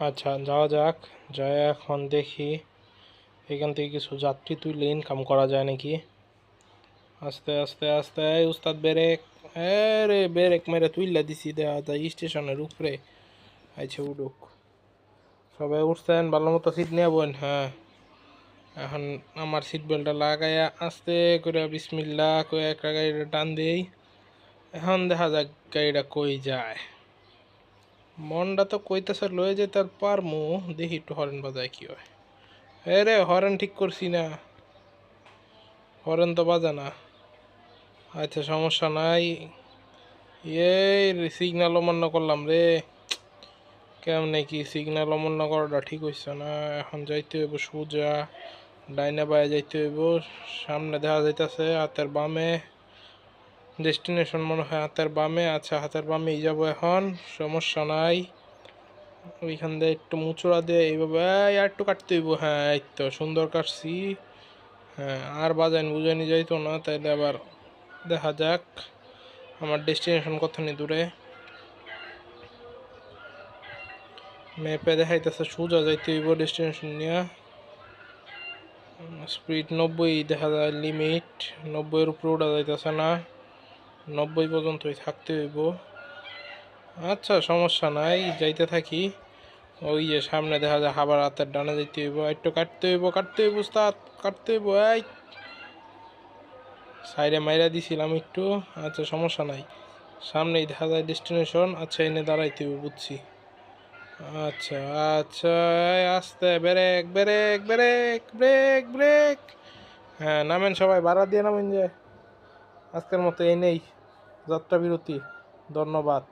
আচ্ছা যাওয়া যাক, যায় এখন দেখি এখান থেকে কিছু যাত্রী তুললে ইনকাম করা যায় নাকি। আস্তে আস্তে আস্তে, এই উস্তাদ ব্রেক। রে ব্রেক মেরে তুইলা দিছি, দেওয়া যায় স্টেশনের উপরে। আচ্ছা উঠুক, সবাই উঠছেন, ভালো মতো সিট নিয়ে বোন। হ্যাঁ, এখন আমার সিট বেল্টটা লাগাইয়া আস্তে করে বিসমিল্লা করে একটা গাড়িটা টান দিই। এখন দেখা যাক গাড়িটা কই যায়। মনটা তো কইতেছে লয়ে যেতে আর পারমু, দেখি একটু হরেন বাজায় কি হয়। রে হরেন ঠিক করছি না, হরেন তো বাজে না। আচ্ছা সমস্যা নাই। সিগন্যাল অমান্য করলাম রে। কেমনে কি সিগন্যাল অমান্য করাটা ঠিক হইছে না। এখন যাইতে হইব সোজা, ডাইনে বায়ে যাইতে হইব। সামনে দেখা যাইতেছে হাতের বামে ডেস্টিনেশন, মনে হয় হাতের বামে। আচ্ছা হাতের বামেই যাব এখন, সমস্যা নাই। ওইখান দিয়ে একটু মুচড়া দিয়ে এইভাবে আর একটু কাটতে হইব। হ্যাঁ এই তো সুন্দর কাটছি। হ্যাঁ আর বাজাইন বুঝাইনি যাইতো না, তাইলে আবার দেখা যাক আমার ডেস্টিনেশন কতখানি দূরে। ম্যাপে দেখাইতেছে সোজা যাইতে হইব ডেস্টিনেশন নিয়ে। স্পিড 90 দেখা যায় লিমিট, 90-এর উপরে উঠা যাইতেছে না, 90 পর্যন্তই থাকতে হইব। আচ্ছা সমস্যা নাই, যাইতে থাকি। ওই যে সামনে দেখা যায় আবার হাতের ডানে যাইতে হইব, একটু কাটতে হইব, কাটতে হইব উস্তাদ, কাটতে হইব। এই সাইডে মাইরা দিছিলাম একটু। আচ্ছা সমস্যা নাই, সামনেই দেখা যায় ডেস্টিনেশন। আচ্ছা এনে দাঁড়াইতে হইব, বুঝছি। আচ্ছা আচ্ছা, আস্তে brake brake brake brake brake. হ্যাঁ নামেন সবাই, ভাড়া দিয়ে নামেন। যে আজকের মতো এই নেই, যাত্রা বিরতি। ধন্যবাদ।